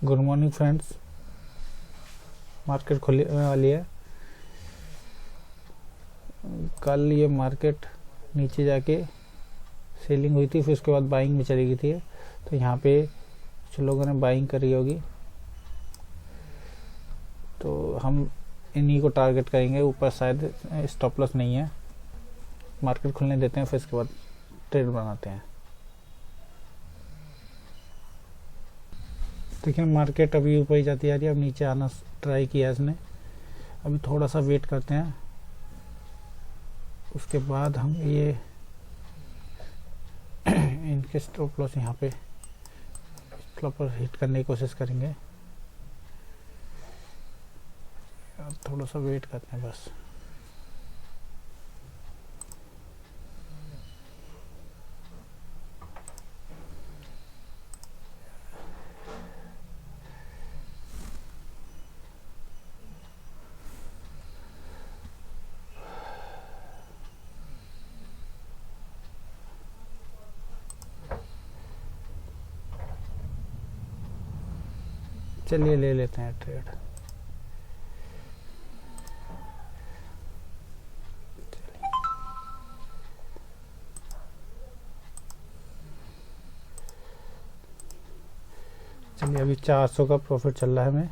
Good morning friends. Market खुलने वाली है। कल ये मार्केट नीचे जाके सेलिंग हुई थी, फिर उसके बाद बाइंग में चली गई थी। तो यहाँ पे कुछ लोगों ने बाइंग करी होगी, तो हम इन्हीं को टारगेट करेंगे। ऊपर शायद स्टॉप लॉस नहीं है। मार्केट खुलने देते हैं, फिर इसके बाद ट्रेड बनाते हैं। देखिए मार्केट अभी ऊपर ही जाती आ रही है। अब नीचे आना ट्राई किया इसने। अभी थोड़ा सा वेट करते हैं, उसके बाद हम ये इनके स्टॉप लॉस यहाँ पे स्टॉप लॉस हिट करने की कोशिश करेंगे। थोड़ा सा वेट करते हैं बस। चलिए ले लेते हैं ट्रेड। चलिए अभी 400 का प्रॉफिट चल रहा है हमें।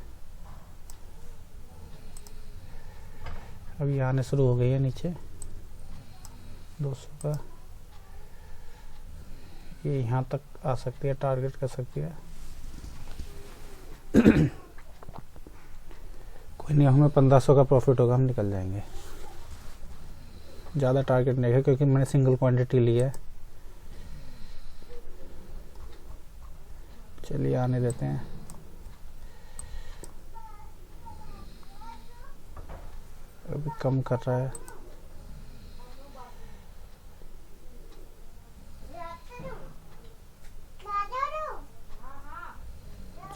अभी आने शुरू हो गई है नीचे 200 का। ये यहाँ तक आ सकती है, टारगेट कर सकती है। कोई नहीं, हमें 1500 का प्रॉफिट होगा, हम निकल जाएंगे। ज़्यादा टारगेट नहीं है क्योंकि मैंने सिंगल क्वांटिटी ली है। चलिए आने देते हैं। अभी कम कर रहा है।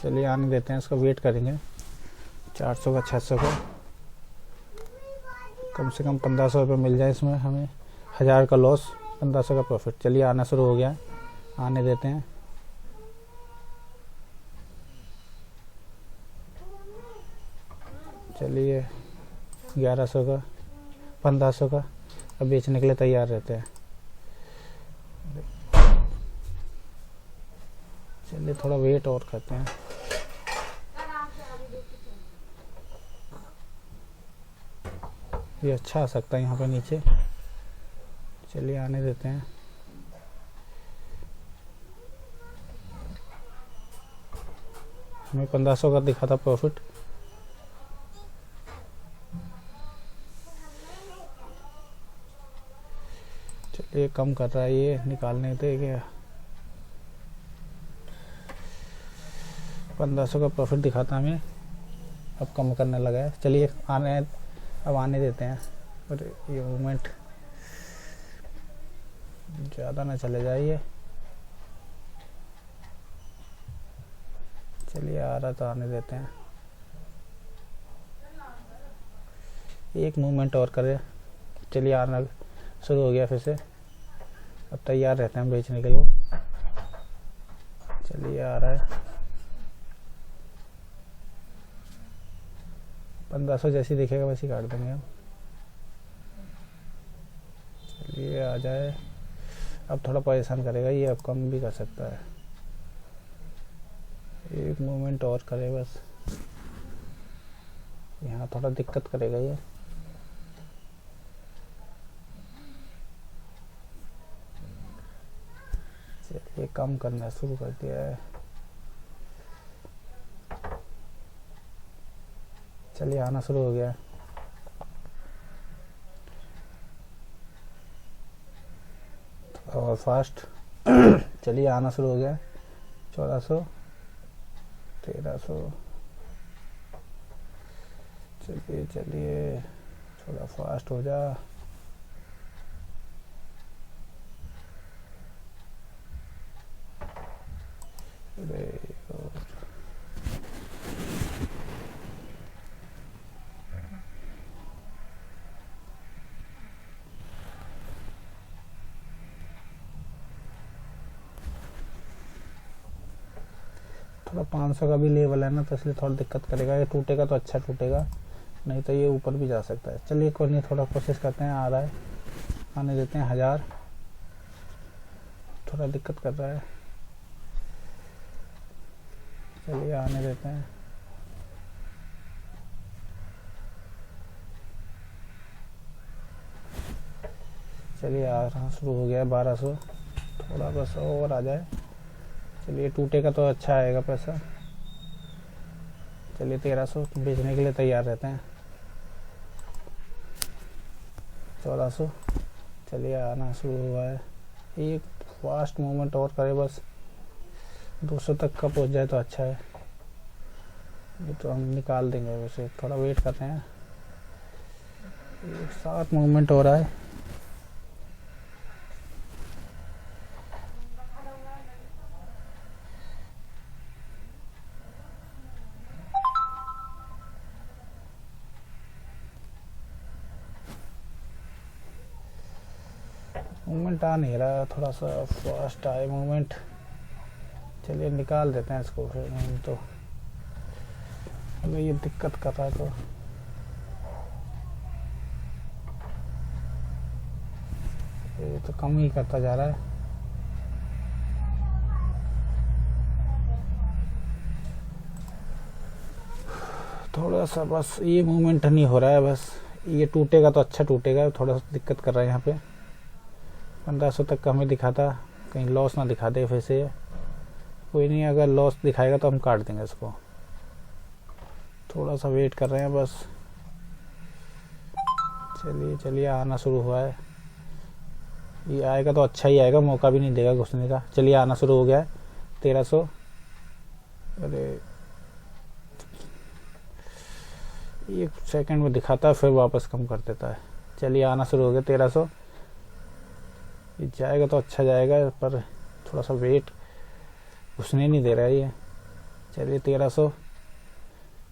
चलिए आने देते हैं, इसका वेट करेंगे। 400 का 600 का कम से कम 1500 रुपये मिल जाए इसमें हमें। 1000 का लॉस, 1500 का प्रॉफिट। चलिए आना शुरू हो गया, आने देते हैं। चलिए 1100 का, 1500 का। अब बेचने के लिए तैयार रहते हैं। चलिए थोड़ा वेट और करते हैं। ये अच्छा आ सकता है यहाँ पे नीचे। चलिए आने देते हैं। हमें 1500 का दिखा था प्रॉफिट। चलिए कम कर रहा है, ये निकालने थे क्या। 1500 का प्रॉफिट दिखाता हमें, अब कम करने लगा है। चलिए अब आने देते हैं। और ये मूवमेंट ज़्यादा ना चले जाइए। चलिए आ रहा तो आने देते हैं। एक मूवमेंट और करे। चलिए आना शुरू हो गया फिर से। अब तैयार रहते हैं बेचने के लिए। चलिए आ रहा है। 1500 जैसी दिखेगा वैसी काट देंगे हम। चलिए आ जाए। अब थोड़ा परेशान करेगा ये, अब कम भी कर सकता है। एक मूवमेंट और करे बस। यहाँ थोड़ा दिक्कत करेगा ये। चलिए कम करना शुरू कर दिया है। चलिए आना शुरू हो गया। और फास्ट। चलिए आना शुरू हो गया। 1400, 1300। चलिए चलिए थोड़ा फास्ट हो जा। थोड़ा 500 का भी लेवल है ना, तो इसलिए थोड़ा दिक्कत करेगा। ये टूटेगा तो अच्छा टूटेगा, नहीं तो ये ऊपर भी जा सकता है। चलिए कोई नहीं, थोड़ा कोशिश करते हैं। आ रहा है, आने देते हैं 1000। थोड़ा दिक्कत कर रहा है, चलिए आने देते हैं। चलिए आ रहा शुरू हो गया 1200, थोड़ा बस और आ जाए। चलिए टूटेगा तो अच्छा आएगा पैसा। चलिए 1300 बेचने के लिए तैयार रहते हैं। 1400, चलिए आना शुरू हुआ है। एक फास्ट मूवमेंट और करे बस, 200 तक का पहुंच जाए तो अच्छा है। ये तो हम निकाल देंगे, वैसे थोड़ा वेट करते हैं। एक साथ मूवमेंट हो रहा है। मूवमेंट आ नहीं रहा, थोड़ा सा फास्ट आए मूवमेंट। चलिए निकाल देते हैं इसको फिर। नहीं तो अगर ये दिक्कत कर रहा है तो ये तो कम ही करता जा रहा है। थोड़ा सा बस ये मूवमेंट नहीं हो रहा है, बस ये टूटेगा तो अच्छा टूटेगा। थोड़ा सा दिक्कत कर रहा है यहाँ पे। 1500 तक का हमें दिखाता, कहीं लॉस ना दिखा दे फिर से। कोई नहीं, अगर लॉस दिखाएगा तो हम काट देंगे इसको। थोड़ा सा वेट कर रहे हैं बस। चलिए चलिए आना शुरू हुआ है। ये आएगा तो अच्छा ही आएगा, मौका भी नहीं देगा घुसने का। चलिए आना शुरू हो गया है 1300। अरे एक सेकंड में दिखाता है फिर वापस कम कर देता है। चलिए आना शुरू हो गया 1300। ये जाएगा तो अच्छा जाएगा, पर थोड़ा सा वेट, घुसने नहीं दे रहा है ये। चलिए 1300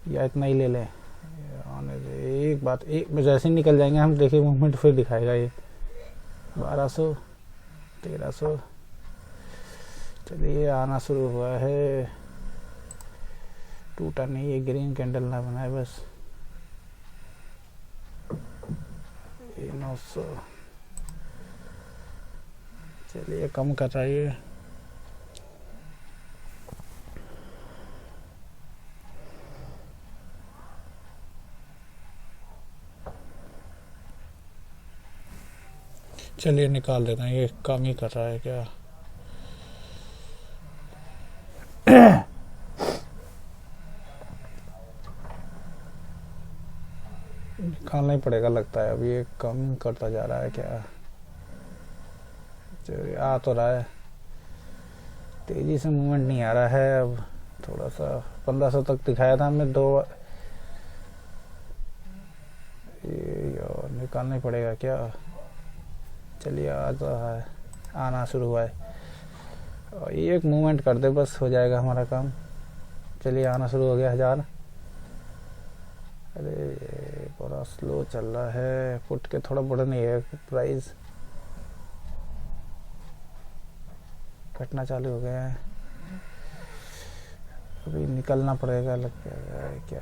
या इतना ही ले लें। एक बात, एक जैसे ही निकल जाएंगे हम, देखिए मूवमेंट फिर दिखाएगा ये। 1200, 1300। चलिए आना शुरू हुआ है। टूटा नहीं, ये ग्रीन कैंडल ना बनाए बस। 900। चलिए कम कर रहा है ये। चलिए निकाल देते हैं, ये कम ही कर रहा है क्या। निकालना ही पड़ेगा लगता है, अभी ये कम करता जा रहा है क्या। चलिए आ तो रहा है, तेजी से मूवमेंट नहीं आ रहा है। अब थोड़ा सा 1500 तक दिखाया था हमने दो। ये निकालना ही पड़ेगा क्या। चलिए आ रहा है, आना शुरू हुआ है। और एक मूवमेंट कर दे बस, हो जाएगा हमारा काम। चलिए आना शुरू हो गया 1000। अरे बड़ा स्लो चल रहा है, पुट के थोड़ा बड़ा नहीं है प्राइस, कटना चालू हो गया है। अभी निकलना पड़ेगा लग गया है क्या।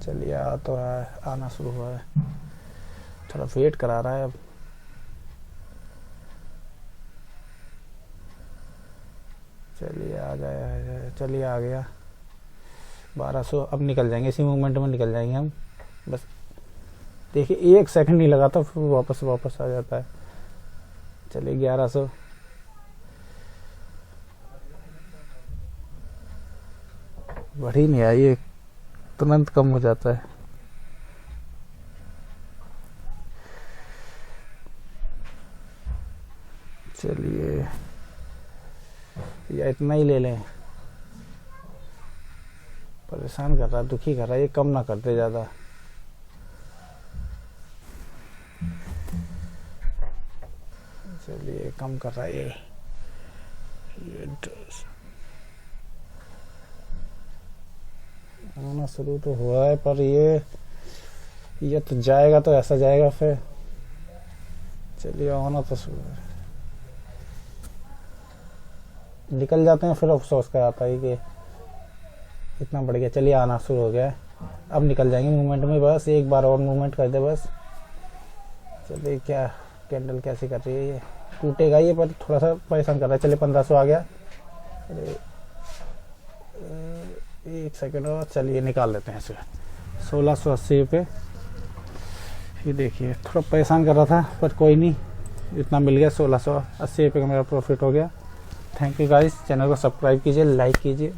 चलिए आ तो है, आना शुरू हुआ है। थोड़ा वेट करा रहा है अब। चलिए आ जाए, चलिए आ गया 1200। अब निकल जाएंगे, इसी मूवमेंट में निकल जाएंगे हम। बस देखिए एक सेकंड नहीं लगा था, फिर वापस आ जाता है। चलिए 1100। बढ़ी नहीं आई, ये तुरंत कम हो जाता है। चलिए या इतना ही ले लें। परेशान कर रहा है, दुखी कर रहा है, ये कम ना करते ज़्यादा। चलिए कम कर रहा है ये आना शुरू तो हुआ है, पर ये तो जाएगा तो ऐसा जाएगा फिर। चलिए आना तो निकल जाते हैं, फिर अफसोस का आता है कि इतना बढ़ गया। चलिए आना शुरू हो गया, अब निकल जाएंगे मूवमेंट में, बस एक बार और मूवमेंट कर दे बस। चलिए क्या कैंडल कैसे कर रही है, ये टूटेगा ये, पर थोड़ा सा परेशान कर रहा है। चलिए 1500 आ गया। अरे एक सेकंड और, चलिए निकाल लेते हैं इसे। 1680 रुपये, ये देखिए थोड़ा परेशान कर रहा था पर कोई नहीं, इतना मिल गया। 1680 रुपये का मेरा प्रॉफिट हो गया। थैंक यू गाइस, चैनल को सब्सक्राइब कीजिए, लाइक कीजिए।